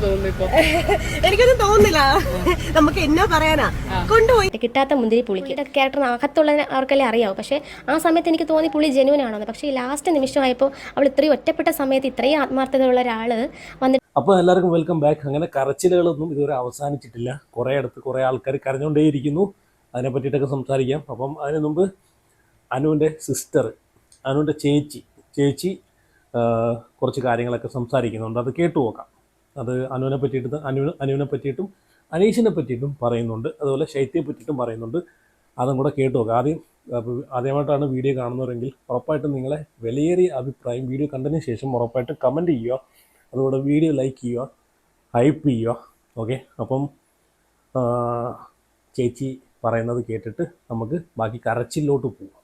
തോന്നുന്നു ഇപ്പൊ? എനിക്കൊന്നും തോന്നുന്നില്ല. നമുക്ക് എന്നാ പറയാനാ, കൊണ്ടുപോയി. കിട്ടാത്ത മുന്തിരി പുളിക്ക് ക്യാരക്ടർ അകത്തുള്ള അവർക്കല്ലേ അറിയാവും. പക്ഷേ ആ സമയത്ത് എനിക്ക് തോന്നി പുള്ളി ജെന്യൂൻ ആണെന്ന്. പക്ഷേ ഈ ലാസ്റ്റ് നിമിഷമായപ്പോൾ അവൾ ഇത്രയും ഒറ്റപ്പെട്ട സമയത്ത് ഇത്രയും ആത്മാർത്ഥതയുള്ള ഒരാൾ വന്നിട്ട്. അപ്പോൾ എല്ലാവർക്കും വെൽക്കം ബാക്ക്. അങ്ങനെ കരച്ചിലുകളൊന്നും ഇതുവരെ അവസാനിച്ചിട്ടില്ല. കുറേ അടുത്ത് കുറേ ആൾക്കാർ കരഞ്ഞുകൊണ്ടേയിരിക്കുന്നു. അതിനെ പറ്റിയിട്ടൊക്കെ സംസാരിക്കാം. അപ്പം അതിന് മുമ്പ് അനുവിൻ്റെ സിസ്റ്റർ, അനുവിൻ്റെ ചേച്ചി കുറച്ച് കാര്യങ്ങളൊക്കെ സംസാരിക്കുന്നുണ്ട്. അത് കേട്ടു നോക്കാം. അത് അനുവിനെ പറ്റിയിട്ടും അനീഷിനെ പറ്റിയിട്ടും പറയുന്നുണ്ട്. അതുപോലെ ശൈത്യയെ പറ്റിയിട്ടും പറയുന്നുണ്ട്. അതും കൂടെ കേട്ടു നോക്കാം. ആദ്യമായിട്ടാണ് വീഡിയോ കാണുന്നവരെങ്കിൽ ഉറപ്പായിട്ടും നിങ്ങളെ വിലയേറിയ അഭിപ്രായം വീഡിയോ കണ്ടതിന് ശേഷം ഉറപ്പായിട്ടും കമൻറ്റ് ചെയ്യുക. അതുകൂടെ വീഡിയോ ലൈക്ക് ചെയ്യുക, ഹൈപ്പ് ചെയ്യുക. ഓക്കെ, അപ്പം ചേച്ചി പറയുന്നത് കേട്ടിട്ട് നമുക്ക് ബാക്കി കരച്ചിലോട്ട് പോവാം.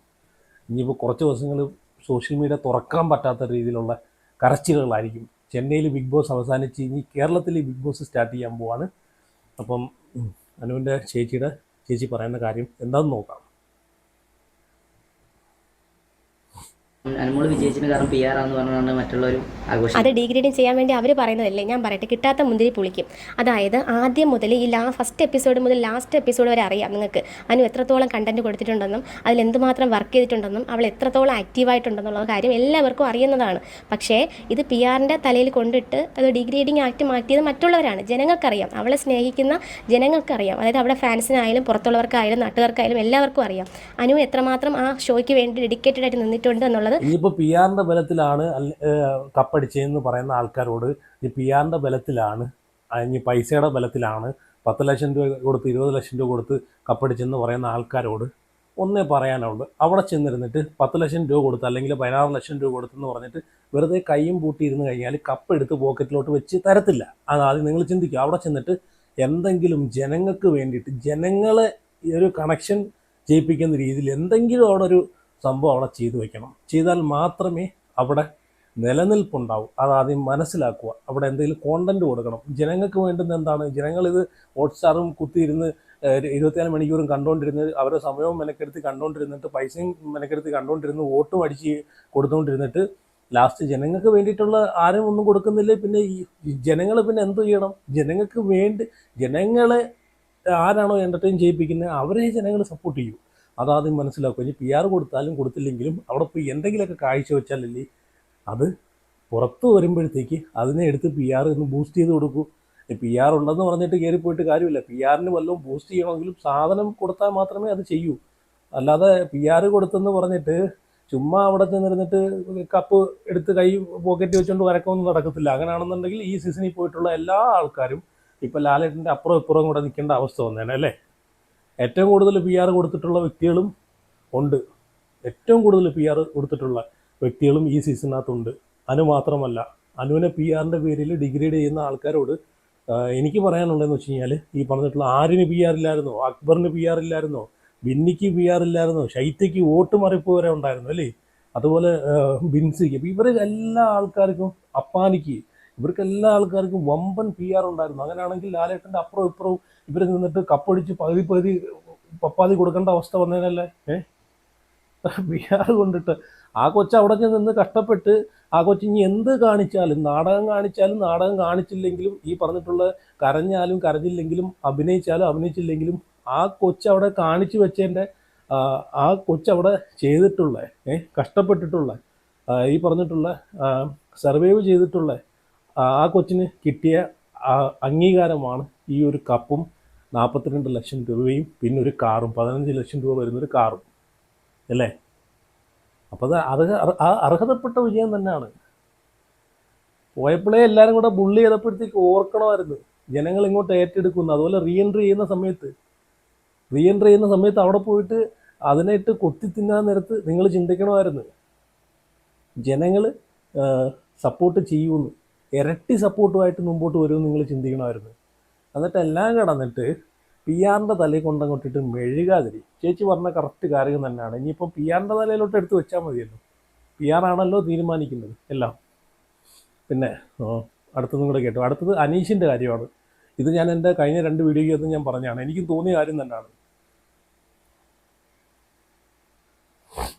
ഇനിയിപ്പോൾ കുറച്ച് ദിവസങ്ങൾ സോഷ്യൽ മീഡിയ തുറക്കാൻ പറ്റാത്ത രീതിയിലുള്ള കരച്ചിലുകളായിരിക്കും. ചെന്നൈയിൽ ബിഗ് ബോസ് അവസാനിച്ച് ഇനി കേരളത്തിൽ ബിഗ് ബോസ് സ്റ്റാർട്ട് ചെയ്യാൻ പോവാണ്. അപ്പം അനുവിൻ്റെ ചേച്ചി പറയുന്ന കാര്യം എന്താണെന്ന് നോക്കാം. അനുമോള് വിജയിച്ചതിന് കാരണം PR ആണെന്ന് പറഞ്ഞാണ് മറ്റുള്ളവരും ആഘോഷം. അത് ഡീഗ്രേഡിങ് ചെയ്യാൻ വേണ്ടി അവർ പറയുന്നതല്ലേ. ഞാൻ പറയട്ടെ, കിട്ടാത്ത മുന്തിരി പുളിക്കും. അതായത് ആദ്യം മുതൽ ഈ ഫസ്റ്റ് എപ്പിസോഡ് മുതൽ ലാസ്റ്റ് എപ്പിസോഡ് വരെ അറിയാം നിങ്ങൾക്ക് അനു എത്രത്തോളം കണ്ടന്റ് കൊടുത്തിട്ടുണ്ടെന്നും അതിൽ എന്തുമാത്രം വർക്ക് ചെയ്തിട്ടുണ്ടെന്നും അവൾ എത്രത്തോളം ആക്റ്റീവായിട്ടുണ്ടെന്നുള്ള കാര്യം എല്ലാവർക്കും അറിയുന്നതാണ്. പക്ഷേ ഇത് PR-ൻ്റെ തലയിൽ കൊണ്ടിട്ട് അത് ഡീഗ്രേഡിങ് ആക്ട് മാറ്റിയത് മറ്റുള്ളവരാണ്. ജനങ്ങൾക്കറിയാം, അവളെ സ്നേഹിക്കുന്ന ജനങ്ങൾക്കറിയാം. അതായത് അവിടെ ഫാൻസിനായാലും പുറത്തുള്ളവർക്കായാലും നാട്ടുകാർക്കായാലും എല്ലാവർക്കും അറിയാം അനു എത്രമാത്രം ആ ഷോയ്ക്ക് വേണ്ടി ഡെഡിക്കേറ്റഡ് ആയിട്ട് നിന്നിട്ടുണ്ട് എന്നുള്ളത്. ഇനിയിപ്പോൾ PR-ൻ്റെ ബലത്തിലാണ് കപ്പടിച്ചതെന്ന് പറയുന്ന ആൾക്കാരോട്, ഈ PR-ൻ്റെ ബലത്തിലാണ്, ഇനി പൈസയുടെ ബലത്തിലാണ് 10 ലക്ഷം രൂപ കൊടുത്ത് 20 ലക്ഷം രൂപ കൊടുത്ത് കപ്പടിച്ചെന്ന് പറയുന്ന ആൾക്കാരോട് ഒന്നേ പറയാനുള്ളൂ. അവിടെ ചെന്നിരുന്നിട്ട് 10 ലക്ഷം രൂപ കൊടുത്ത് അല്ലെങ്കിൽ 16 ലക്ഷം രൂപ കൊടുത്തെന്ന് പറഞ്ഞിട്ട് വെറുതെ കൈയും പൂട്ടിയിരുന്ന് കഴിഞ്ഞാൽ കപ്പെടുത്ത് പോക്കറ്റിലോട്ട് വെച്ച് തരത്തില്ല. അതാദ്യം നിങ്ങൾ ചിന്തിക്കുക. അവിടെ ചെന്നിട്ട് എന്തെങ്കിലും ജനങ്ങൾക്ക് വേണ്ടിയിട്ട്, ജനങ്ങളെ ഒരു കണക്ഷൻ ചെയ്യിപ്പിക്കുന്ന രീതിയിൽ എന്തെങ്കിലും അവിടെ ഒരു സംഭവം അവിടെ ചെയ്തു വെക്കണം. ചെയ്താൽ മാത്രമേ അവിടെ നിലനിൽപ്പുണ്ടാവും. അതാദ്യം മനസ്സിലാക്കുക. അവിടെ എന്തെങ്കിലും കോണ്ടന്റ് കൊടുക്കണം. ജനങ്ങൾക്ക് വേണ്ടുന്ന എന്താണ്? ജനങ്ങളിത് ഹോട്ട്സ്റ്റാറും കുത്തിയിരുന്ന് 24 മണിക്കൂറും കണ്ടുകൊണ്ടിരുന്ന് അവരുടെ സമയവും മെനക്കെടുത്ത് കണ്ടുകൊണ്ടിരുന്നിട്ട് പൈസയും മെനക്കെടുത്ത് കണ്ടുകൊണ്ടിരുന്ന് വോട്ടും അടിച്ച് കൊടുത്തുകൊണ്ടിരുന്നിട്ട് ലാസ്റ്റ് ജനങ്ങൾക്ക് വേണ്ടിയിട്ടുള്ള ആരും ഒന്നും കൊടുക്കുന്നില്ല. പിന്നെ ഈ ജനങ്ങൾ പിന്നെ എന്ത് ചെയ്യണം? ജനങ്ങൾക്ക് വേണ്ടി ജനങ്ങളെ ആരാണോ എൻ്റർടൈൻ ചെയ്യിപ്പിക്കുന്നത് അവരെ ജനങ്ങൾ സപ്പോർട്ട് ചെയ്യും. അതാദ്യം മനസ്സിലാക്കുക. ഇനി PR കൊടുത്താലും കൊടുത്തില്ലെങ്കിലും അവിടെ പോയി എന്തെങ്കിലുമൊക്കെ കാഴ്ച വെച്ചാലല്ലേ അത് പുറത്ത് വരുമ്പോഴത്തേക്ക് അതിനെ എടുത്ത് PR ഒന്ന് ബൂസ്റ്റ് ചെയ്ത് കൊടുക്കൂ. PR ഉണ്ടെന്ന് പറഞ്ഞിട്ട് കയറിപ്പോയിട്ട് കാര്യമില്ല. PR-ന് വല്ലതും ബൂസ്റ്റ് ചെയ്യണമെങ്കിലും സാധനം കൊടുത്താൽ മാത്രമേ അത് ചെയ്യൂ. അല്ലാതെ PR കൊടുത്തെന്ന് പറഞ്ഞിട്ട് ചുമ്മാ അവിടെ ചെന്നിരുന്നിട്ട് കപ്പ് എടുത്ത് കൈ പോക്കറ്റ് വെച്ചുകൊണ്ട് വരക്കൊന്നും നടക്കത്തില്ല. അങ്ങനെയാണെന്നുണ്ടെങ്കിൽ ഈ സീസണിൽ പോയിട്ടുള്ള എല്ലാ ആൾക്കാരും ഇപ്പം ലാലേട്ടൻ്റെ അപ്പുറം ഇപ്പുറം കൂടെ നിൽക്കേണ്ട അവസ്ഥ വന്നേനെ അല്ലേ. ഏറ്റവും കൂടുതൽ PR കൊടുത്തിട്ടുള്ള വ്യക്തികളും ഉണ്ട്. ഏറ്റവും കൂടുതൽ PR കൊടുത്തിട്ടുള്ള വ്യക്തികളും ഈ സീസണിനകത്തുണ്ട്. അനു മാത്രമല്ല. അനുവിനെ PR-ൻ്റെ പേരിൽ ഡിഗ്രേഡ് ചെയ്യുന്ന ആൾക്കാരോട് എനിക്ക് പറയാനുള്ളതെന്ന് വെച്ച് കഴിഞ്ഞാൽ, ഈ പറഞ്ഞിട്ടുള്ള ആരിന് PR ഇല്ലായിരുന്നോ, അക്ബറിന് PR ഇല്ലായിരുന്നോ, ബിന്നിക്ക് PR ഇല്ലായിരുന്നോ, ശൈത്യയ്ക്ക് വോട്ട് മറിപ്പ് വരെ ഉണ്ടായിരുന്നു അല്ലേ, അതുപോലെ ബിൻസിക്ക്. അപ്പോൾ ഇവർ എല്ലാ ആൾക്കാർക്കും, അപ്പാനിക്ക്, ഇവർക്ക് എല്ലാ ആൾക്കാർക്കും വമ്പൻ PR ഉണ്ടായിരുന്നു. അങ്ങനെയാണെങ്കിൽ ലാലേട്ടൻ്റെ അപ്പുറവും ഇപ്പുറവും ഇവർ നിന്നിട്ട് കപ്പൊടിച്ച് പകുതി പപ്പാതി കൊടുക്കേണ്ട അവസ്ഥ വന്നേനല്ലേ. PR കൊണ്ടിട്ട് ആ കൊച്ചു അവിടെ നിന്ന് കഷ്ടപ്പെട്ട് ആ കൊച്ചിനി എന്ത് കാണിച്ചാലും, നാടകം കാണിച്ചില്ലെങ്കിലും, ഈ പറഞ്ഞിട്ടുള്ള കരഞ്ഞാലും കരഞ്ഞില്ലെങ്കിലും, അഭിനയിച്ചില്ലെങ്കിലും ആ കൊച്ചവിടെ കാണിച്ചു വെച്ചതിൻ്റെ ആ കൊച്ചവിടെ ചെയ്തിട്ടുള്ള കഷ്ടപ്പെട്ടിട്ടുള്ള ഈ പറഞ്ഞിട്ടുള്ള സർവൈവ് ചെയ്തിട്ടുള്ള ആ കൊച്ചിന് കിട്ടിയ അംഗീകാരമാണ് ഈ ഒരു കപ്പും 42 ലക്ഷം രൂപയും പിന്നെ ഒരു കാറും, 15 ലക്ഷം രൂപ വരുന്നൊരു കാറും അല്ലേ. അപ്പോൾ അത് അർഹതപ്പെട്ട വിജയം തന്നെയാണ്. പോയപ്പോഴേ എല്ലാവരും കൂടെ ബുള്ളി ചെയ്തപ്പോഴത്തേക്ക് ഓർക്കണമായിരുന്നു ജനങ്ങൾ ഇങ്ങോട്ട് ഏറ്റെടുക്കുന്നു. അതുപോലെ റീ എൻട്രി ചെയ്യുന്ന സമയത്ത് അവിടെ പോയിട്ട് അതിനായിട്ട് കൊത്തി തിന്നാൻ നേരത്ത് നിങ്ങൾ ചിന്തിക്കണമായിരുന്നു ജനങ്ങൾ സപ്പോർട്ട് ചെയ്യുമെന്ന്, ഇരട്ടി സപ്പോർട്ടുമായിട്ട് മുമ്പോട്ട് വരുമെന്ന് നിങ്ങൾ ചിന്തിക്കണമായിരുന്നു. എന്നിട്ട് എല്ലാം കടന്നിട്ട് PR-ൻ്റെ തലയിൽ കൊണ്ടങ്ങോട്ടിട്ട് മെഴുകാതിരി. ചേച്ചി പറഞ്ഞ കറക്റ്റ് കാര്യം തന്നെയാണ്. ഇനിയിപ്പോൾ PR-ൻ്റെ തലയിലോട്ട് എടുത്ത് വെച്ചാൽ മതിയല്ലോ. PR ആണല്ലോ തീരുമാനിക്കുന്നത് എല്ലാം. പിന്നെ അടുത്തതും കൂടെ കേട്ടു. അടുത്തത് അനീഷിൻ്റെ കാര്യമാണ്. ഇത് ഞാൻ എൻ്റെ കഴിഞ്ഞ 2 വീഡിയോയ്ക്കകത്ത് ഞാൻ പറഞ്ഞതാണ്. എനിക്കും തോന്നിയ കാര്യം തന്നെയാണ്.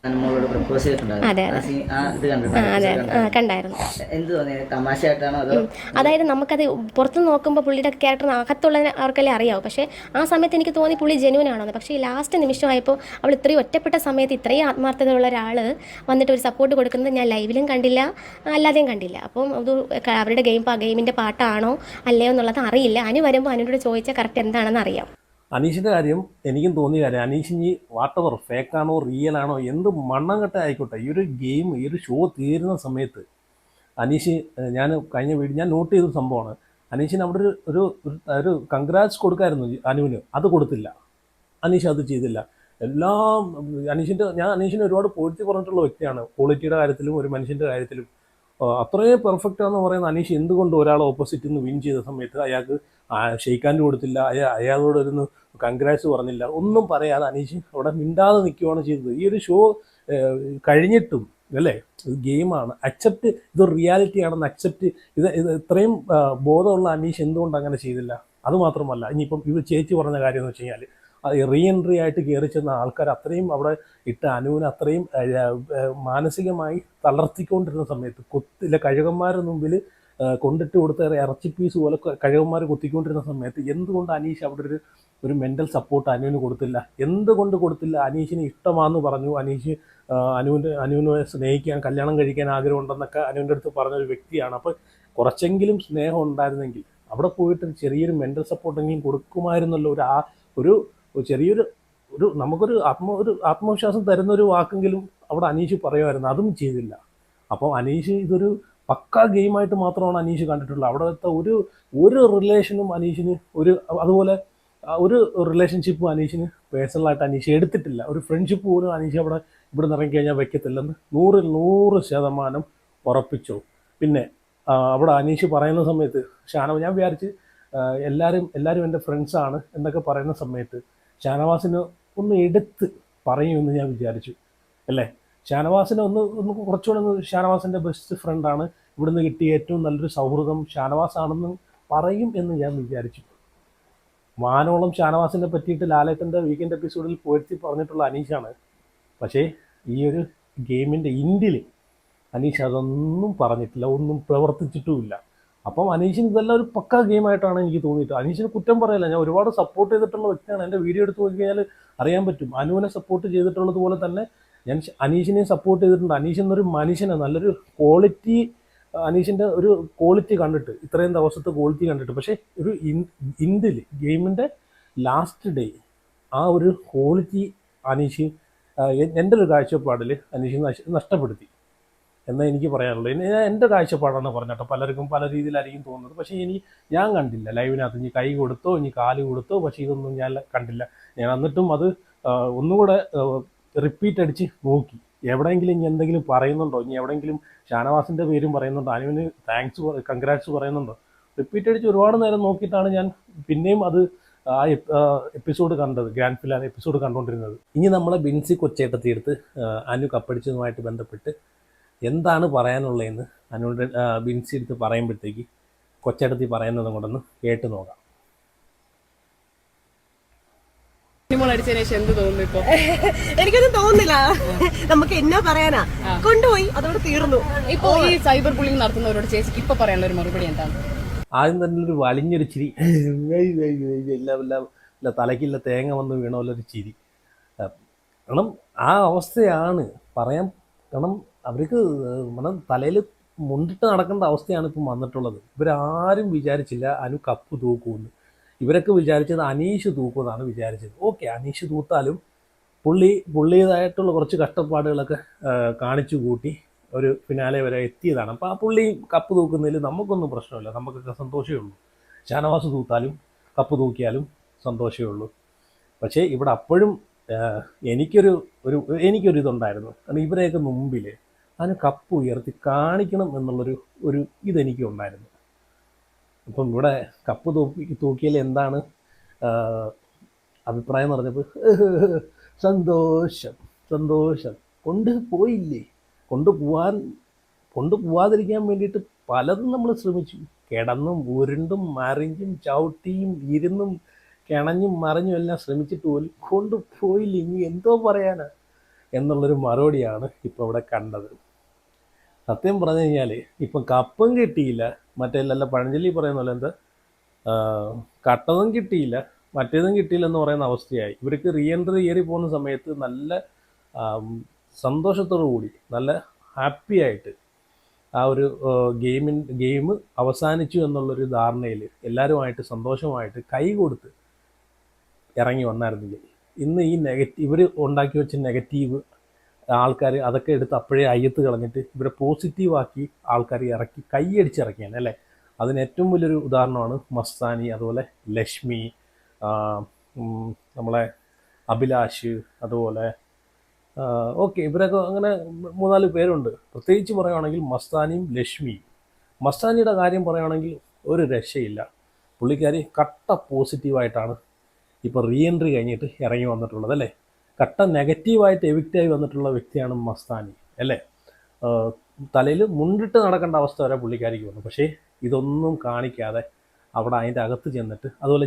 അനുമോളോട് പ്രപ്പോസ് അതെ, ചെയ്തിട്ടുണ്ടായിരുന്നു. അതെ. ആ ഇത് അതെ കണ്ടിട്ടുണ്ടായിരുന്നു. കണ്ടായിരുന്നു. എന്ത് തോന്നി? തമാശയായിട്ടാണോ അതോ? അതായത് നമുക്കത് പുറത്ത് നോക്കുമ്പോൾ പുള്ളിയുടെ ക്യാരക്ടർ അകത്തുള്ള അവർക്കല്ലേ അറിയാവും. പക്ഷേ ആ സമയത്ത് എനിക്ക് തോന്നി പുള്ളി ജെന്യൂൻ ആണെന്ന്. പക്ഷേ ഈ ലാസ്റ്റ് നിമിഷമായപ്പോൾ അവൾ ഇത്രയും ഒറ്റപ്പെട്ട സമയത്ത് ഇത്രയും ആത്മാർത്ഥതയുള്ള ഒരാൾ വന്നിട്ട് ഒരു സപ്പോർട്ട് കൊടുക്കുന്നത് ഞാൻ ലൈവിലും കണ്ടില്ല, അല്ലാതെയും കണ്ടില്ല. അപ്പം അത് അവരുടെ ഗെയിമിൻ്റെ പാട്ടാണോ അല്ലയോ എന്നുള്ളത് അറിയില്ല. അനു വരുമ്പോൾ അനുവിനോട് ചോദിച്ചാൽ കറക്റ്റ് എന്താണെന്ന് അറിയാം. അനീഷിൻ്റെ കാര്യം എനിക്കും തോന്നിയ കാര്യം, അനീഷ് ഇനി വാട്ടവർ ഫേക്കാണോ റിയൽ ആണോ എന്ത് മണ്ണം കെട്ട ആയിക്കോട്ടെ, ഈ ഒരു ഗെയിം ഈ ഒരു ഷോ തീരുന്ന സമയത്ത് അനീഷ്, ഞാൻ കഴിഞ്ഞ വീഡിയോ ഞാൻ നോട്ട് ചെയ്ത സംഭവമാണ്, അനീഷിന് അവിടെ ഒരു ഒരു കൺഗ്രാറ്റ്സ് കൊടുക്കായിരുന്നു അനുവിന്, അത് കൊടുത്തില്ല. അനീഷ് അത് ചെയ്തില്ല. എല്ലാം ഞാൻ അനീഷിനെ ഒരുപാട് പൊഴുത്തി പറഞ്ഞിട്ടുള്ള വ്യക്തിയാണ്, ക്വാളിറ്റിയുടെ കാര്യത്തിലും ഒരു മനുഷ്യൻ്റെ കാര്യത്തിലും. അത്രയും പെർഫെക്റ്റ് ആണെന്ന് പറയുന്ന അനീഷ് എന്തുകൊണ്ട് ഒരാൾ ഓപ്പോസിറ്റിൽ നിന്ന് വിൻ ചെയ്ത സമയത്ത് അയാൾക്ക് ഷെയ്ക്ക് ഹാൻഡ് കൊടുത്തില്ല, അയാളോടൊരു കൺഗ്രാറ്റ്സ് പറഞ്ഞില്ല, ഒന്നും പറയാതെ അനീഷ് അവിടെ മിണ്ടാതെ നിൽക്കുകയാണ് ചെയ്തത്. ഈ ഒരു ഷോ കഴിഞ്ഞിട്ടും അല്ലേ, ഇത് ഗെയിമാണ്, അക്സെപ്റ്റ്, ഇതൊരു റിയാലിറ്റി ആണെന്ന് അക്സെപ്റ്റ് ഇത് ഇത്രയും ബോധമുള്ള അനീഷ് എന്തുകൊണ്ട് അങ്ങനെ ചെയ്തില്ല? അതുമാത്രമല്ല, ഇനിയിപ്പം ഇത് ചേച്ചി പറഞ്ഞ കാര്യം എന്ന് വെച്ച് കഴിഞ്ഞാൽ, റീ എൻട്രി ആയിട്ട് കയറി ചെന്ന ആൾക്കാർ അത്രയും അവിടെ ഇട്ട് അനുവിനെ അത്രയും മാനസികമായി തളർത്തിക്കൊണ്ടിരുന്ന സമയത്ത്, കൊത്തില്ല കഴുകന്മാരുടെ മുമ്പിൽ കൊണ്ടിട്ട് കൊടുത്ത ഇറച്ചി പീസ് പോലെ കഴുകന്മാർ കൊത്തിക്കൊണ്ടിരുന്ന സമയത്ത് എന്തുകൊണ്ട് അനീഷ് അവിടെ ഒരു മെൻ്റൽ സപ്പോർട്ട് അനുവിന് കൊടുത്തില്ല? എന്തുകൊണ്ട് കൊടുത്തില്ല? അനീഷിന് ഇഷ്ടമാണെന്ന് പറഞ്ഞു, അനീഷ് അനുവിനെ സ്നേഹിക്കാൻ, കല്യാണം കഴിക്കാൻ ആഗ്രഹമുണ്ടെന്നൊക്കെ അനുവിൻ്റെ അടുത്ത് പറഞ്ഞൊരു വ്യക്തിയാണ്. അപ്പോൾ കുറച്ചെങ്കിലും സ്നേഹം ഉണ്ടായിരുന്നെങ്കിൽ അവിടെ പോയിട്ട് ചെറിയൊരു മെൻ്റൽ സപ്പോർട്ടെങ്കിലും കൊടുക്കുമായിരുന്നല്ലോ. ഒരു ചെറിയൊരു നമുക്കൊരു ആത്മവിശ്വാസം തരുന്നൊരു വാക്കെങ്കിലും അവിടെ അനീഷ് പറയുമായിരുന്നു, അതും ചെയ്തില്ല. അപ്പോൾ അനീഷ് ഇതൊരു പക്കാ ഗെയിമായിട്ട് മാത്രമാണ് അനീഷ് കണ്ടിട്ടുള്ളത്. അവിടുത്തെ ഒരു റിലേഷനും അനീഷിന് അതുപോലെ ഒരു റിലേഷൻഷിപ്പും അനീഷിന് പേഴ്സണലായിട്ട് അനീഷ് എടുത്തിട്ടില്ല. ഒരു ഫ്രണ്ട്ഷിപ്പ് പോലും അനീഷ് ഇവിടെ നിന്ന് ഇറങ്ങിക്കഴിഞ്ഞാൽ വെക്കത്തില്ലെന്ന് 100% ഉറപ്പിച്ചു. പിന്നെ അവിടെ അനീഷ് പറയുന്ന സമയത്ത് ഞാൻ വിചാരിച്ച് എല്ലാവരും എൻ്റെ ഫ്രണ്ട്സാണ് എന്നൊക്കെ പറയുന്ന സമയത്ത് ഷാനവാസിന് ഒന്ന് എടുത്ത് പറയുമെന്ന് ഞാൻ വിചാരിച്ചു, അല്ലേ? ഷാനവാസിനെ ഒന്ന് കുറച്ചുകൂടെ ഷാനവാസിൻ്റെ ബെസ്റ്റ് ഫ്രണ്ടാണ്, ഇവിടുന്ന് കിട്ടിയ ഏറ്റവും നല്ലൊരു സൗഹൃദം ഷാനവാസ് ആണെന്ന് പറയും എന്ന് ഞാൻ വിചാരിച്ചു. വാനോളം ഷാനവാസിനെ പറ്റിയിട്ട് ലാലേട്ടൻ്റെ വീക്കെൻഡ് എപ്പിസോഡിൽ പോയിട്ട് പറഞ്ഞിട്ടുള്ള അനീഷാണ്. പക്ഷേ ഈ ഒരു ഗെയിമിൻ്റെ ഇൻഡിൽ അനീഷ് അതൊന്നും പറഞ്ഞിട്ടില്ല, ഒന്നും പ്രവർത്തിച്ചിട്ടുമില്ല. അപ്പം അനീഷിന് ഇതെല്ലാം ഒരു പക്കാ ഗെയിമായിട്ടാണ് എനിക്ക് തോന്നിയിട്ട്. അനീഷിന് കുറ്റം പറയില്ല, ഞാൻ ഒരുപാട് സപ്പോർട്ട് ചെയ്തിട്ടുള്ള വ്യക്തിയാണ്. എൻ്റെ വീഡിയോ എടുത്ത് നോക്കി കഴിഞ്ഞാൽ അറിയാൻ പറ്റും. അനുവിനെ സപ്പോർട്ട് ചെയ്തിട്ടുള്ളത് പോലെ തന്നെ ഞാൻ അനീഷിനെ സപ്പോർട്ട് ചെയ്തിട്ടുണ്ട്. അനീഷ് എന്നൊരു മനുഷ്യനെ നല്ലൊരു ക്വാളിറ്റി, അനീഷിൻ്റെ ഒരു ക്വാളിറ്റി കണ്ടിട്ട്, ഇത്രയും ദിവസത്തെ ക്വാളിറ്റി കണ്ടിട്ട്, പക്ഷേ ഒരു ഇൻഡിൽ ഗെയിമിൻ്റെ ലാസ്റ്റ് ഡേ ആ ഒരു ക്വാളിറ്റി അനീഷ് എൻ്റെ ഒരു കാഴ്ചപ്പാടിൽ അനീഷ് നഷ്ടപ്പെടുത്തി എന്നേ എനിക്ക് പറയാനുള്ളൂ. എൻ്റെ കാഴ്ചപ്പാടാണ് പറഞ്ഞിട്ടോ, പലർക്കും പല രീതിയിലായിരിക്കും തോന്നുന്നത്. പക്ഷേ ഞാൻ കണ്ടില്ല ലൈവിനകത്ത്, ഇനി കൈ കൊടുത്തോ ഇനി കാല് കൊടുത്തോ, പക്ഷേ ഇതൊന്നും ഞാൻ കണ്ടില്ല. ഞാൻ എന്നിട്ടും അത് ഒന്നുകൂടെ റിപ്പീറ്റ് അടിച്ച് നോക്കി, എവിടെയെങ്കിലും ഇനി എന്തെങ്കിലും പറയുന്നുണ്ടോ, ഇനി എവിടെയെങ്കിലും ഷാനവാസിൻ്റെ പേരും പറയുന്നുണ്ടോ, അനുവിന് കൺഗ്രാറ്റ്സ് പറയുന്നുണ്ടോ. റിപ്പീറ്റ് അടിച്ച് ഒരുപാട് നേരം നോക്കിയിട്ടാണ് ഞാൻ പിന്നെയും അത് ആ എപ്പിസോഡ് കണ്ടത്, ഗ്രാൻഡ് ഫിനാലെ എപ്പിസോഡ് കണ്ടുകൊണ്ടിരുന്നത്. ഇനി നമ്മളെ ബിൻസി കൊച്ചേട്ടത്തിയെടുത്ത് അനു കപ്പടിച്ചതുമായിട്ട് ബന്ധപ്പെട്ട് എന്താണ് പറയാനുള്ളതെന്ന് അനുവിൻ്റെ ബിൻസി എടുത്ത് പറയുമ്പോഴത്തേക്ക് കൊച്ചേട്ടത്തി പറയുന്നതും കൊണ്ടൊന്ന് കേട്ട് നോക്കാം. എന്ത് തോന്നുന്നു ഇപ്പൊ? എനിക്കൊന്നും തോന്നുന്നില്ല, നമുക്ക് എന്നാ പറയാനാ, കൊണ്ടുപോയി അതോടെ തീർന്നു. ഇപ്പൊ ഈ സൈബർ ബുള്ളിങ് നടത്തുന്നവരോട് ചേച്ചിക്ക് ഇപ്പൊ പറയാനുള്ള ഒരു മറുപടി എന്താണ്? ആദ്യം തന്നെ ഒരു വലിഞ്ഞൊരു ചിരി, ഇല്ല തലയ്ക്കില്ല തേങ്ങ വന്ന് വീണോല്ലൊരു ചിരി. കാരണം ആ അവസ്ഥയാണ് പറയാൻ, കാരണം അവർക്ക് തലയിൽ മുണ്ടിട്ട് നടക്കേണ്ട അവസ്ഥയാണ് ഇപ്പം വന്നിട്ടുള്ളത്. ഇവരാരും വിചാരിച്ചില്ല അനു കപ്പ് തൂക്കുമെന്ന്. ഇവരൊക്കെ വിചാരിച്ചത് അനീഷ് തൂക്കുമെന്നാണ് വിചാരിച്ചത്. ഓക്കെ, അനീഷ് തൂത്താലും പുള്ളിയതായിട്ടുള്ള കുറച്ച് കഷ്ടപ്പാടുകളൊക്കെ കാണിച്ചു കൂട്ടി ഒരു ഫിനാലെ വരെ എത്തിയതാണ്. അപ്പോൾ ആ പുള്ളി കപ്പ് തൂക്കുന്നതിൽ നമുക്കൊന്നും പ്രശ്നമില്ല, നമുക്കൊക്കെ സന്തോഷമേ ഉള്ളൂ. ഷാനവാസ് തൂത്താലും കപ്പ് തൂക്കിയാലും സന്തോഷമേ ഉള്ളൂ. പക്ഷേ ഇവിടെ അപ്പോഴും എനിക്കൊരിതുണ്ടായിരുന്നു. കാരണം ഇവരെയൊക്കെ മുമ്പിൽ അതിന് കപ്പ് ഉയർത്തി കാണിക്കണം എന്നുള്ളൊരു ഇതെനിക്കുണ്ടായിരുന്നു. അപ്പം ഇവിടെ കപ്പ് തൂക്കിയാൽ എന്താണ് അഭിപ്രായം എന്ന് പറഞ്ഞപ്പോൾ സന്തോഷം കൊണ്ടുപോവാതിരിക്കാൻ വേണ്ടിയിട്ട് പലതും നമ്മൾ ശ്രമിച്ചു. കിടന്നും ഉരുണ്ടും മറിഞ്ഞും ചവിട്ടിയും ഇരുന്നും കിണഞ്ഞും മറിഞ്ഞും എല്ലാം ശ്രമിച്ചിട്ട് പോലും കൊണ്ടുപോയില്ല. ഇനി എന്തോ പറയാനാ? എന്നുള്ളൊരു മറുപടിയാണ് ഇപ്പോൾ ഇവിടെ കണ്ടത്. സത്യം പറഞ്ഞു കഴിഞ്ഞാൽ ഇപ്പം കപ്പും കിട്ടിയില്ല, മറ്റേ നല്ല പഴഞ്ചൊല്ലി പറയുന്ന പോലെ എന്താ കട്ടതും കിട്ടിയില്ല മറ്റേതും കിട്ടിയില്ല എന്ന് പറയുന്ന അവസ്ഥയായി. ഇവർക്ക് റീ എൻട്രി കയറി പോകുന്ന സമയത്ത് നല്ല സന്തോഷത്തോടു കൂടി നല്ല ഹാപ്പി ആയിട്ട് ആ ഒരു ഗെയിം അവസാനിച്ചു എന്നുള്ളൊരു ധാരണയിൽ എല്ലാവരുമായിട്ട് സന്തോഷമായിട്ട് കൈ കൊടുത്ത് ഇറങ്ങി വന്നായിരുന്നില്ലേ, ഇന്ന് ഈ ഇവർ ഉണ്ടാക്കി വെച്ച നെഗറ്റീവ് ആൾക്കാർ അതൊക്കെ എടുത്ത് അപ്പോഴേ അയ്യത്ത് കളഞ്ഞിട്ട് ഇവരെ പോസിറ്റീവാക്കി ആൾക്കാർ ഇറക്കി കൈയടിച്ചിറക്കിയാണ് അല്ലേ. അതിന് ഏറ്റവും വലിയൊരു ഉദാഹരണമാണ് മസ്താനി, അതുപോലെ ലക്ഷ്മി, നമ്മളെ അഭിലാഷ്, അതുപോലെ ഓക്കെ ഇവരൊക്കെ അങ്ങനെ 3-4 പേരുണ്ട്. പ്രത്യേകിച്ച് പറയുകയാണെങ്കിൽ മസ്താനിയും ലക്ഷ്മിയും. മസ്താനിയുടെ കാര്യം പറയുകയാണെങ്കിൽ ഒരു രക്ഷയില്ല. പുള്ളിക്കാരി കട്ട പോസിറ്റീവായിട്ടാണ് ഇപ്പോൾ റീ എൻട്രി കഴിഞ്ഞിട്ട് ഇറങ്ങി വന്നിട്ടുള്ളത് അല്ലേ. കട്ട നെഗറ്റീവായിട്ട് എവിക്റ്റായി വന്നിട്ടുള്ള വ്യക്തിയാണ് മസ്താനി അല്ലേ. തലയിൽ മുണ്ടിട്ട് നടക്കേണ്ട അവസ്ഥ വരെ പുള്ളിക്കാരിക്ക് വന്നു. പക്ഷേ ഇതൊന്നും കാണിക്കാതെ അവിടെ അതിൻ്റെ അകത്ത് ചെന്നിട്ട്, അതുപോലെ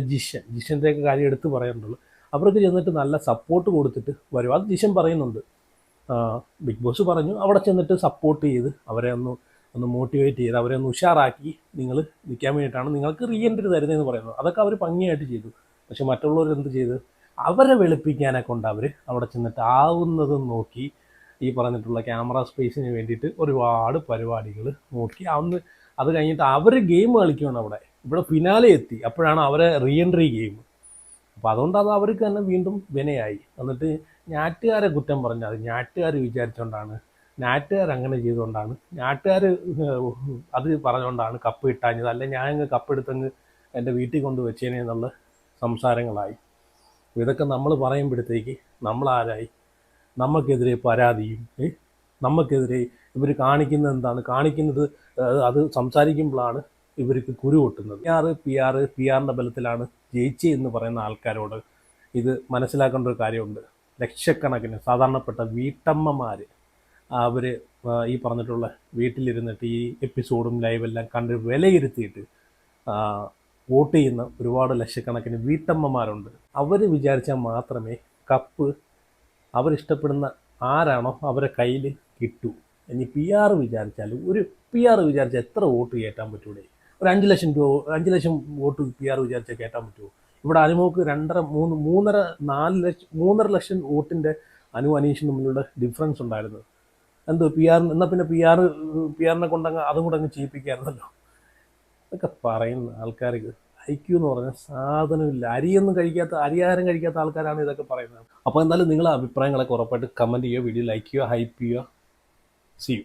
ജിഷൻ്റെയൊക്കെ കാര്യം എടുത്ത് പറയാനുള്ളൂ, അവർക്ക് ചെന്നിട്ട് നല്ല സപ്പോർട്ട് കൊടുത്തിട്ട് വരും. അത് ജിഷൻ പറയുന്നുണ്ട്, ബിഗ് ബോസ് പറഞ്ഞു അവിടെ ചെന്നിട്ട് സപ്പോർട്ട് ചെയ്ത് അവരെ ഒന്ന് മോട്ടിവേറ്റ് ചെയ്ത് അവരെ ഒന്ന് ഉഷാറാക്കി നിങ്ങൾ നിൽക്കാൻ വേണ്ടിയിട്ടാണ് നിങ്ങൾക്ക് റീ എൻട്രി തരുന്നതെന്ന് പറയുന്നത്. അതൊക്കെ അവർ ഭംഗിയായിട്ട് ചെയ്തു. പക്ഷെ മറ്റുള്ളവർ എന്ത് ചെയ്ത് അവരെ വെളുപ്പിക്കാനെ കൊണ്ട് അവർ അവിടെ ചെന്നിട്ട് ആവുന്നതും നോക്കി ഈ പറഞ്ഞിട്ടുള്ള ക്യാമറ സ്പേസിന് വേണ്ടിയിട്ട് ഒരുപാട് പരിപാടികൾ നോക്കി. അത് കഴിഞ്ഞിട്ട് അവർ ഗെയിം കളിക്കുകയാണ് ഇവിടെ ഫിനാലെ എത്തി. അപ്പോഴാണ് അവരെ റീ എൻട്രി ഗെയിം. അപ്പോൾ അതുകൊണ്ട് അത് അവർക്ക് തന്നെ വീണ്ടും വിനയായി. എന്നിട്ട് ഞാറ്റുകാരെ കുറ്റം പറഞ്ഞാൽ അത് ഞാറ്റുകാർ വിചാരിച്ചുകൊണ്ടാണ്, നാട്ടുകാർ അങ്ങനെ ചെയ്തുകൊണ്ടാണ്, നാട്ടുകാർ അത് പറഞ്ഞുകൊണ്ടാണ് കപ്പ് കിട്ടാഞ്ഞത്, അല്ലെ ഞാൻ അങ്ങ് കപ്പെടുത്തങ്ങ് എൻ്റെ വീട്ടിൽ കൊണ്ട് വെച്ചേനെ എന്നുള്ള സംസാരങ്ങളായി. ഇതൊക്കെ നമ്മൾ പറയുമ്പോഴത്തേക്ക് നമ്മളാരായി, നമുക്കെതിരെ പരാതിയും നമുക്കെതിരെ ഇവർ കാണിക്കുന്നത് എന്താണ് കാണിക്കുന്നത്, അത് സംസാരിക്കുമ്പോഴാണ് ഇവർക്ക് കുരു പൊട്ടുന്നത്. പി ആറിൻ്റെ ബലത്തിലാണ് ജയിച്ചേ എന്ന് പറയുന്ന ആൾക്കാരോട് ഇത് മനസ്സിലാക്കേണ്ട ഒരു കാര്യമുണ്ട്. ലക്ഷക്കണക്കിന് സാധാരണപ്പെട്ട വീട്ടമ്മമാർ അവർ ഈ പറഞ്ഞിട്ടുള്ള വീട്ടിലിരുന്നിട്ട് ഈ എപ്പിസോഡും ലൈവെല്ലാം കണ്ട് വിലയിരുത്തിയിട്ട് വോട്ട് ചെയ്യുന്ന ഒരുപാട് ലക്ഷക്കണക്കിന് വീട്ടമ്മമാരുണ്ട്. അവർ വിചാരിച്ചാൽ മാത്രമേ കപ്പ് അവരിഷ്ടപ്പെടുന്ന ആരാണോ അവരെ കയ്യിൽ കിട്ടൂ. ഇനി പി ആർ വിചാരിച്ചാൽ എത്ര വോട്ട് കയറ്റാൻ പറ്റൂടെ? ഒരു 5 ലക്ഷം രൂപ 5 ലക്ഷം വോട്ട് പി ആർ വിചാരിച്ചാൽ കയറ്റാൻ പറ്റുമോ? ഇവിടെ അനുമോക്ക് 3.5 ലക്ഷം വോട്ടിൻ്റെ അനീഷും തമ്മിലുള്ള ഡിഫറൻസ് ഉണ്ടായിരുന്നു. എന്തോ പി ആറിന് എന്നാൽ പിന്നെ പി ആറിനെ കൊണ്ടങ്ങ് അതും കൂടെ അങ്ങ് ചെയ്യിപ്പിക്കാറുണ്ടല്ലോ. ഇതൊക്കെ പറയുന്ന ആൾക്കാർക്ക് IQ എന്ന് പറഞ്ഞ സാധനമില്ല. അരിയാഹാരം കഴിക്കാത്ത ആൾക്കാരാണ് ഇതൊക്കെ പറയുന്നത്. അപ്പോൾ എന്തായാലും നിങ്ങളുടെ അഭിപ്രായങ്ങളൊക്കെ ഉറപ്പായിട്ട് കമൻറ്റ് ചെയ്യുക, വീഡിയോ ലൈക്ക് ചെയ്യുക, ഹൈപ്പ് ചെയ്യുക. See U.